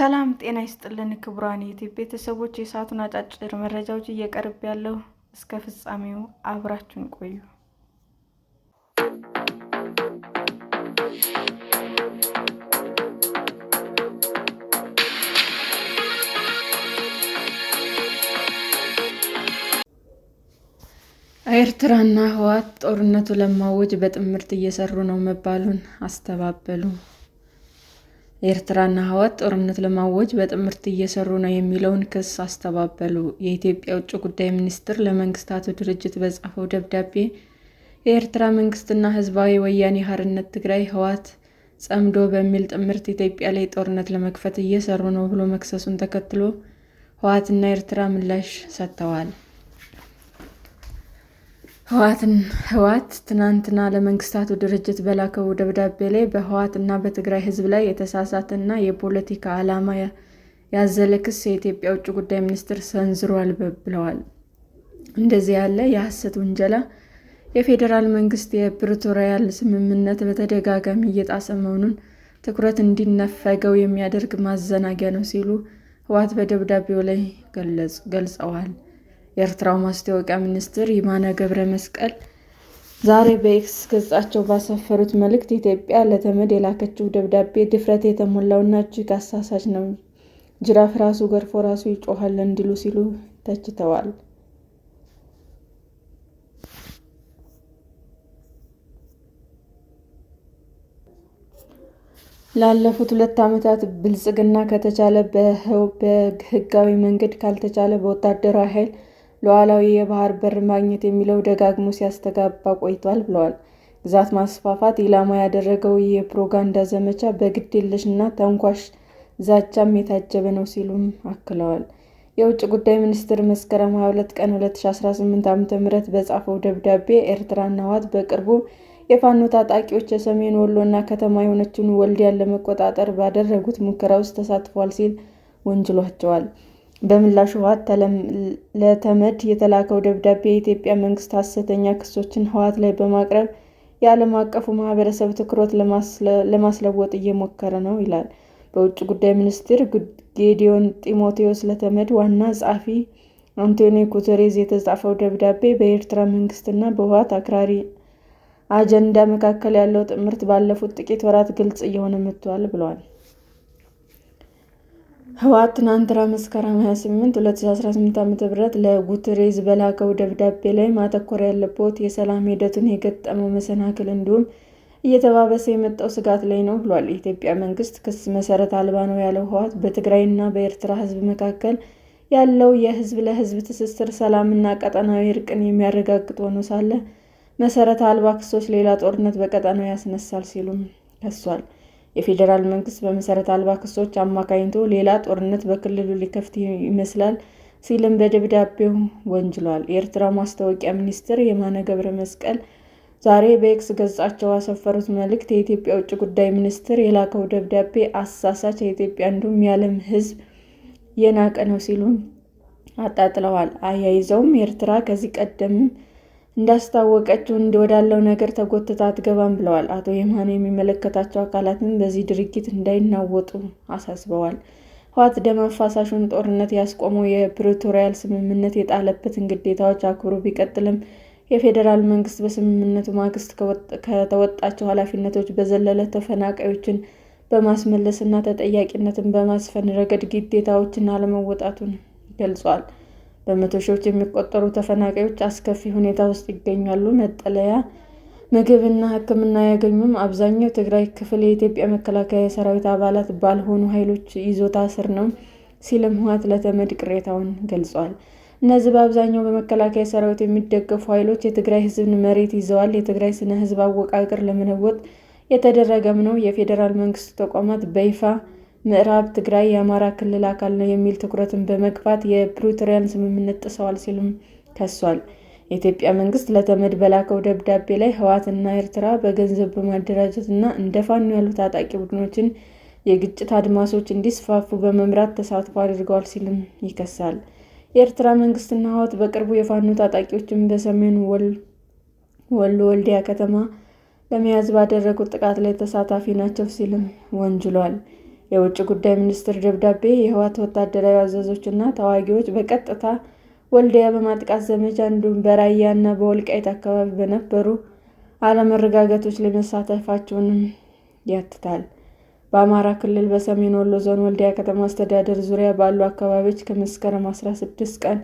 ሰላም ጤና ይስጥልን ክቡራን የዩቲዩብ ቤተሰቦች፣ የሰዓቱን አጫጭር መረጃዎች እየቀርብ ያለው እስከ ፍጻሜው አብራችሁን ቆዩ። ኤርትራና ህወሓት ጦርነቱ ለማወጅ በጥምረት እየሰሩ ነው መባሉን አስተባበሉ። ኤርትራና ህወሓት ጦርነት ለማወጅ በጥምረት እየሰሩ ነው የሚለውን ክስ አስተባበሉ። የኢትዮጵያ ውጭ ጉዳይ ሚኒስቴር ለመንግስታቱ ድርጅት በጻፈው ደብዳቤ የኤርትራ መንግስትና ህዝባዊ ወያኔ ሓርነት ትግራይ ህወሓት ጸምዶ በሚል ጥምረት ኢትዮጵያ ላይ ጦርነት ለመክፈት እየሰሩ ነው ብሎ መክሰሱን ተከትሎ ህወሓትና ኤርትራ ምላሽ ሰጥተዋል። ህወሓት ትናንትና ለመንግስታቱ ድርጅት በላከው ደብዳቤ ላይ በህወሓት እና በትግራይ ህዝብ ላይ የተሳሳተ እና የፖለቲካ ዓላማ ያዘለ ክስ የኢትዮጵያ ውጭ ጉዳይ ሚኒስቴር ሰንዝሯል ብለዋል። እንደዚህ ያለ የሐሰት ውንጀላ የፌዴራል መንግስት የፕሪቶሪያን ስምምነት በተደጋጋሚ እየጣሰ መሆኑን ትኩረት እንዲነፈገው የሚያደርግ ማዘናጊያ ነው ሲሉ ህወሓት በደብዳቤው ላይ ገልጸዋል። የኤርትራው ማስታወቂያ ሚኒስትር የማነ ገብረ መስቀል ዛሬ በኤክስ ገጻቸው ባሰፈሩት መልእክት ኢትዮጵያ ለተመድ የላከችው ደብዳቤ ድፍረት የተሞላውና እጅግ አሳሳች ነው፣ ጅራፍ ራሱ ገርፎ ራሱ ይጮሃል እንዲሉ ሲሉ ተችተዋል። ላለፉት 2 ዓመታት ብልጽግና ከተቻለ በህጋዊ መንገድ ካልተቻለ በወታደራዊ ኃይል ሉዓላዊ የባህር በር ማግኘት የሚለው ደጋግሞ ሲያስተጋባ ቆይቷል ብለዋል። ግዛት ማስፋፋት ኢላማ ያደረገው ይህ የፕሮፓጋንዳ ዘመቻ በግድ የለሽና ተንኳሽ ዛቻም የታጀበ ነው ሲሉም አክለዋል። የውጭ ጉዳይ ሚኒስቴር መስከረም 22 ቀን 2018 ዓ.ም በጻፈው ደብዳቤ ኤርትራና ህወሓት በቅርቡ የፋኖ ታጣቂዎች የሰሜን ወሎና ከተማ የሆነችውን ወልዲያን ለመቆጣጠር ባደረጉት ሙከራ ውስጥ ተሳትፈዋል ሲል ወንጅሏቸዋል። በምላሹ ህወሓት ለተመድ የተላከው ደብዳቤ የኢትዮጵያ መንግስት ሐሰተኛ ክሶችን ህወሓት ላይ በማቅረብ የዓለም አቀፉ ማህበረሰብ ትኩረት ለማስለወጥ እየሞከረ ነው ይላል። በውጭ ጉዳይ ሚኒስቴር ጌዲዮን ጢሞቴዎስ ለተመድ ዋና ጸሐፊ አንቶኒዮ ጉተሬዝ የተጻፈው ደብዳቤ በኤርትራ መንግስትና በህወሓት አክራሪ አጀንዳ መካከል ያለው ጥምረት ባለፉት ጥቂት ወራት ግልጽ እየሆነ መጥቷል ብለዋል። ህወሓት ትናንት መስከረም 28 2018 ዓ.ም ለጉተሬዝ በላከው ደብዳቤ ላይ ማተኮር ያለበት የሰላም ሂደቱን የገጠመው መሰናክል እንዲሁም እየተባባሰ የመጣው ስጋት ላይ ነው ብሏል። የኢትዮጵያ መንግስት ክስ መሰረት አልባ ነው ያለው ህወሓት በትግራይና በኤርትራ ህዝብ መካከል ያለው የህዝብ ለህዝብ ትስስር ሰላምና ቀጠናዊ እርቅን የሚያረጋግጥ ሆኖ ሳለ መሰረት አልባ ክሶች ሌላ ጦርነት በቀጠናው ያስነሳል ሲሉም ከሷል። የፌዴራል መንግስት በመሰረት አልባ ክሶች አማካኝቶ ሌላ ጦርነት በክልሉ ሊከፍት ይመስላል ሲልም በደብዳቤው ወንጅሏል። የኤርትራ ማስታወቂያ ሚኒስትር የማነ ገብረ መስቀል ዛሬ በኤክስ ገጻቸው ያሰፈሩት መልእክት የኢትዮጵያ ውጭ ጉዳይ ሚኒስቴር የላከው ደብዳቤ አሳሳች፣ የኢትዮጵያ እንዲሁም የዓለም ህዝብ የናቀ ነው ሲሉ አጣጥለዋል። አያይዘውም ኤርትራ ከዚህ ቀደምም እንዳስታወቀችው ወዳለው ነገር ተጎትታ አትገባም ብለዋል። አቶ የማነ የሚመለከታቸው አካላትን በዚህ ድርጊት እንዳይናወጡ አሳስበዋል። ህወሓት ደም አፋሳሹን ጦርነት ያስቆመው የፕሪቶሪያል ስምምነት የጣለበትን ግዴታዎች አክብሮ ቢቀጥልም የፌዴራል መንግስት በስምምነቱ ማግስት ከተወጣቸው ኃላፊነቶች በዘለለ ተፈናቃዮችን በማስመለስና ተጠያቂነትን በማስፈን ረገድ ግዴታዎችን አለመወጣቱን ገልጿል። በመቶ ሺዎች የሚቆጠሩ ተፈናቃዮች አስከፊ ሁኔታ ውስጥ ይገኛሉ። መጠለያ፣ ምግብና ሕክምና አያገኙም። አብዛኛው ትግራይ ክፍል የኢትዮጵያ መከላከያ ሰራዊት አባላት ባልሆኑ ኃይሎች ይዞታ ስር ነው ሲልም ህወሓት ለተመድ ቅሬታውን ገልጿል። እነዚህ በአብዛኛው በመከላከያ ሰራዊት የሚደገፉ ኃይሎች የትግራይ ህዝብን መሬት ይዘዋል። የትግራይ ስነ ህዝብ አወቃቀር ለመለወጥ የተደረገም ነው። የፌዴራል መንግስቱ ተቋማት በይፋ ምዕራብ ትግራይ የአማራ ክልል አካል ነው የሚል ትኩረትን በመግፋት የፕሪቶሪያን ስምምነት ጥሰዋል ሲሉም ከሷል። የኢትዮጵያ መንግስት ለተመድ በላከው ደብዳቤ ላይ ህወሓትና ኤርትራ በገንዘብ በማደራጀት እና እንደ ፋኖ ያሉ ታጣቂ ቡድኖችን የግጭት አድማሶች እንዲስፋፉ በመምራት ተሳትፎ አድርገዋል ሲልም ይከሳል። የኤርትራ መንግስትና ህወሓት በቅርቡ የፋኖ ታጣቂዎችን በሰሜን ወሎ ወልዲያ ከተማ ለመያዝ ባደረጉት ጥቃት ላይ ተሳታፊ ናቸው ሲልም ወንጅሏል። የውጭ ጉዳይ ሚኒስቴር ደብዳቤ የህወሓት ወታደራዊ አዛዦችና ተዋጊዎች በቀጥታ ወልዲያ በማጥቃት ዘመቻ እንዲሁም በራያ እና በወልቃይት አካባቢ በነበሩ አለመረጋጋቶች ላይ መሳተፋቸውንም ያትታል። በአማራ ክልል በሰሜን ወሎ ዞን ወልዲያ ከተማ አስተዳደር ዙሪያ ባሉ አካባቢዎች ከመስከረም 16 ቀን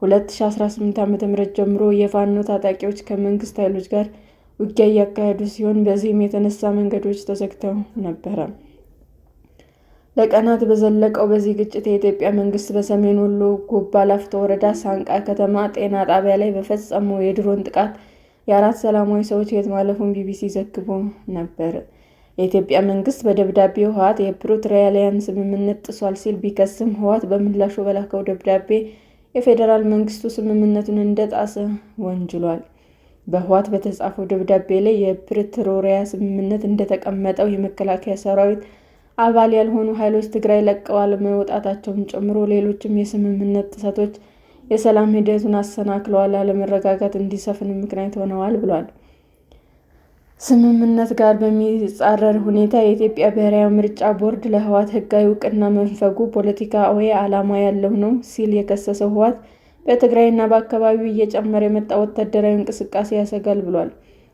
2018 ዓ.ም ጀምሮ የፋኖ ታጣቂዎች ከመንግስት ኃይሎች ጋር ውጊያ እያካሄዱ ሲሆን በዚህም የተነሳ መንገዶች ተዘግተው ነበረ። ለቀናት በዘለቀው በዚህ ግጭት የኢትዮጵያ መንግስት በሰሜን ወሎ ጎባ ላፍቶ ወረዳ ሳንቃ ከተማ ጤና ጣቢያ ላይ በፈጸመው የድሮን ጥቃት የ4 ሰላማዊ ሰዎች ሕይወት ማለፉን ቢቢሲ ዘግቦ ነበር። የኢትዮጵያ መንግስት በደብዳቤው ህወሓት የፕሪቶሪያን ስምምነት ጥሷል ሲል ቢከስም ህወሓት በምላሹ በላከው ደብዳቤ የፌዴራል መንግስቱ ስምምነቱን እንደጣሰ ወንጅሏል። በህወሓት በተጻፈው ደብዳቤ ላይ የፕሪቶሪያ ስምምነት እንደተቀመጠው የመከላከያ ሰራዊት አባል ያልሆኑ ኃይሎች ትግራይ ለቀው አለመውጣታቸውን ጨምሮ ሌሎችም የስምምነት ጥሰቶች የሰላም ሂደቱን አሰናክለዋል፣ አለመረጋጋት እንዲሰፍን ምክንያት ሆነዋል ብሏል። ስምምነት ጋር በሚጻረር ሁኔታ የኢትዮጵያ ብሔራዊ ምርጫ ቦርድ ለህወሓት ህጋዊ እውቅና መንፈጉ ፖለቲካዊ ዓላማ ያለው ነው ሲል የከሰሰው ህወሓት በትግራይና በአካባቢው እየጨመረ የመጣ ወታደራዊ እንቅስቃሴ ያሰጋል ብሏል።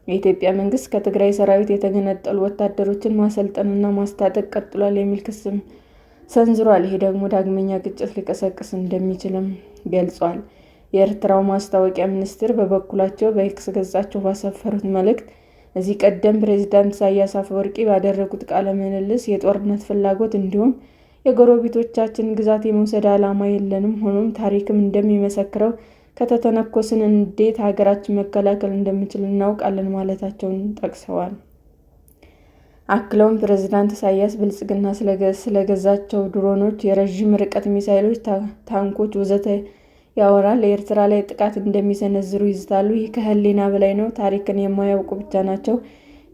የኢትዮጵያ መንግስት ከትግራይ ሰራዊት የተገነጠሉ ወታደሮችን ማሰልጠንና ማስታጠቅ ቀጥሏል የሚል ክስም ሰንዝሯል። ይህ ደግሞ ዳግመኛ ግጭት ሊቀሰቅስ እንደሚችልም ገልጿል። የኤርትራው ማስታወቂያ ሚኒስትር በበኩላቸው በኤክስ ገጻቸው ባሰፈሩት መልእክት ከዚህ ቀደም ፕሬዝዳንት ኢሳያስ አፈወርቂ ባደረጉት ቃለ ምልልስ የጦርነት ፍላጎት እንዲሁም የጎረቤቶቻችን ግዛት የመውሰድ ዓላማ የለንም፣ ሆኖም ታሪክም እንደሚመሰክረው ከተተነኮስን እንዴት ሀገራችን መከላከል እንደምንችል እናውቃለን ማለታቸውን ጠቅሰዋል። አክለውም ፕሬዝዳንት ኢሳያስ ብልጽግና ስለገዛቸው ድሮኖች፣ የረዥም ርቀት ሚሳይሎች፣ ታንኮች ወዘተ ያወራል። ኤርትራ ላይ ጥቃት እንደሚሰነዝሩ ይዝታሉ። ይህ ከህሊና በላይ ነው። ታሪክን የማያውቁ ብቻ ናቸው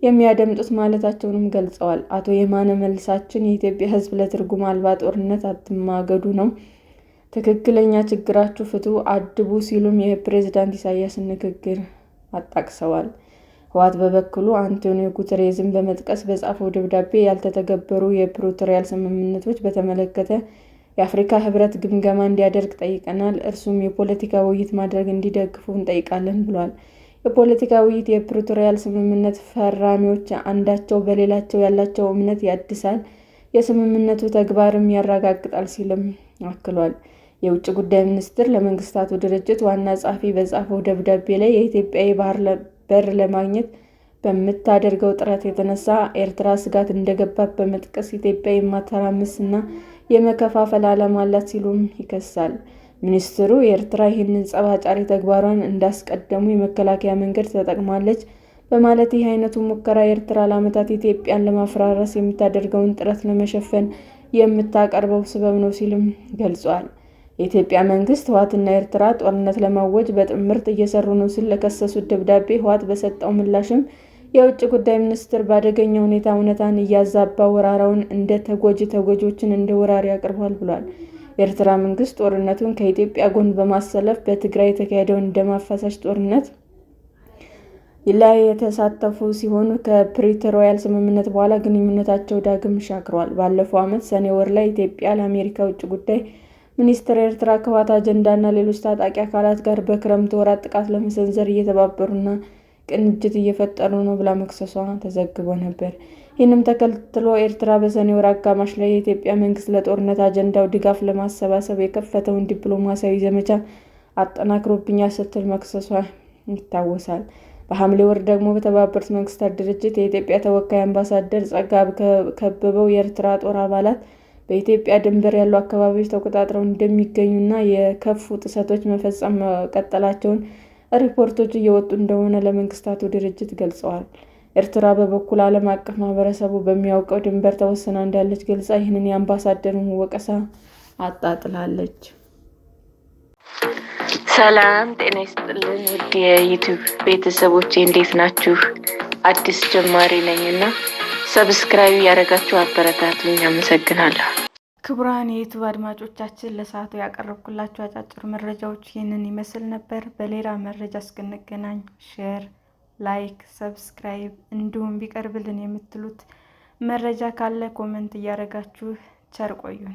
የሚያደምጡት ማለታቸውንም ገልጸዋል። አቶ የማነ መልሳችን የኢትዮጵያ ሕዝብ ለትርጉም አልባ ጦርነት አትማገዱ ነው፣ ትክክለኛ ችግራችሁ ፍቱ፣ አድቡ ሲሉም የፕሬዝዳንት ኢሳያስን ንግግር አጣቅሰዋል። ህወሓት በበኩሉ አንቶኒዮ ጉተሬዝን በመጥቀስ በጻፈው ደብዳቤ ያልተተገበሩ የፕሪቶሪያ ስምምነቶች በተመለከተ የአፍሪካ ህብረት ግምገማ እንዲያደርግ ጠይቀናል፣ እርሱም የፖለቲካ ውይይት ማድረግ እንዲደግፉ እንጠይቃለን ብሏል። የፖለቲካ ውይይት የፕሪቶሪያ ስምምነት ፈራሚዎች አንዳቸው በሌላቸው ያላቸው እምነት ያድሳል፣ የስምምነቱ ተግባርም ያረጋግጣል ሲልም አክሏል። የውጭ ጉዳይ ሚኒስቴር ለመንግስታቱ ድርጅት ዋና ጸሐፊ በጻፈው ደብዳቤ ላይ የኢትዮጵያ የባህር በር ለማግኘት በምታደርገው ጥረት የተነሳ ኤርትራ ስጋት እንደገባት በመጥቀስ ኢትዮጵያ የማተራመስና የመከፋፈል ዓላማ አላት ሲሉም ይከሳል። ሚኒስትሩ ኤርትራ ይህንን ጸብ ተግባሯን እንዳስቀደሙ የመከላከያ መንገድ ተጠቅማለች በማለት ይህ አይነቱ ሙከራ ኤርትራ ለዓመታት ኢትዮጵያን ለማፈራረስ የምታደርገውን ጥረት ለመሸፈን የምታቀርበው ስበብ ነው ሲልም ገልጿል። የኢትዮጵያ መንግስት ህወሓትና ኤርትራ ጦርነት ለማወጅ በጥምረት እየሰሩ ነው ሲል ለከሰሱት ደብዳቤ ህወሓት በሰጠው ምላሽም የውጭ ጉዳይ ሚኒስትር በአደገኛ ሁኔታ እውነታን እያዛባ ወራራውን እንደ ተጎጂዎችን እንደ ወራሪ አቅርቧል ብሏል። የኤርትራ መንግስት ጦርነቱን ከኢትዮጵያ ጎን በማሰለፍ በትግራይ የተካሄደውን ደም አፋሳሽ ጦርነት ላይ የተሳተፉ ሲሆን ከፕሪቶሪያ ስምምነት በኋላ ግንኙነታቸው ዳግም ሻክሯል። ባለፈው ዓመት ሰኔ ወር ላይ ኢትዮጵያ ለአሜሪካ ውጭ ጉዳይ ሚኒስትር ኤርትራ ከህወሓት አጀንዳና ሌሎች ታጣቂ አካላት ጋር በክረምት ወራት ጥቃት ለመሰንዘር እየተባበሩና ቅንጅት እየፈጠሩ ነው ብላ መክሰሷ ተዘግቦ ነበር። ይህንም ተከትሎ ኤርትራ በሰኔ ወር አጋማሽ ላይ የኢትዮጵያ መንግስት ለጦርነት አጀንዳው ድጋፍ ለማሰባሰብ የከፈተውን ዲፕሎማሲያዊ ዘመቻ አጠናክሮብኛል ስትል መክሰሷ ይታወሳል። በሐምሌ ወር ደግሞ በተባበሩት መንግስታት ድርጅት የኢትዮጵያ ተወካይ አምባሳደር ጸጋብ ከበበው የኤርትራ ጦር አባላት በኢትዮጵያ ድንበር ያሉ አካባቢዎች ተቆጣጥረው እንደሚገኙና የከፉ ጥሰቶች መፈጸም መቀጠላቸውን ሪፖርቶች እየወጡ እንደሆነ ለመንግስታቱ ድርጅት ገልጸዋል። ኤርትራ በበኩል ዓለም አቀፍ ማህበረሰቡ በሚያውቀው ድንበር ተወስና እንዳለች ገልጻ ይህንን የአምባሳደሩን ወቀሳ አጣጥላለች። ሰላም ጤና ይስጥልን ውድ የዩቲዩብ ቤተሰቦቼ እንዴት ናችሁ? አዲስ ጀማሪ ነኝና ሰብስክራይብ ያደረጋችሁ አበረታቱኝ። አመሰግናለሁ። ክቡራን የዩቲዩብ አድማጮቻችን ለሰዓቱ ያቀረብኩላችሁ አጫጭር መረጃዎች ይህንን ይመስል ነበር። በሌላ መረጃ እስክንገናኝ ሼር፣ ላይክ፣ ሰብስክራይብ እንዲሁም ቢቀርብልን የምትሉት መረጃ ካለ ኮመንት እያደረጋችሁ ቸር ቆዩን።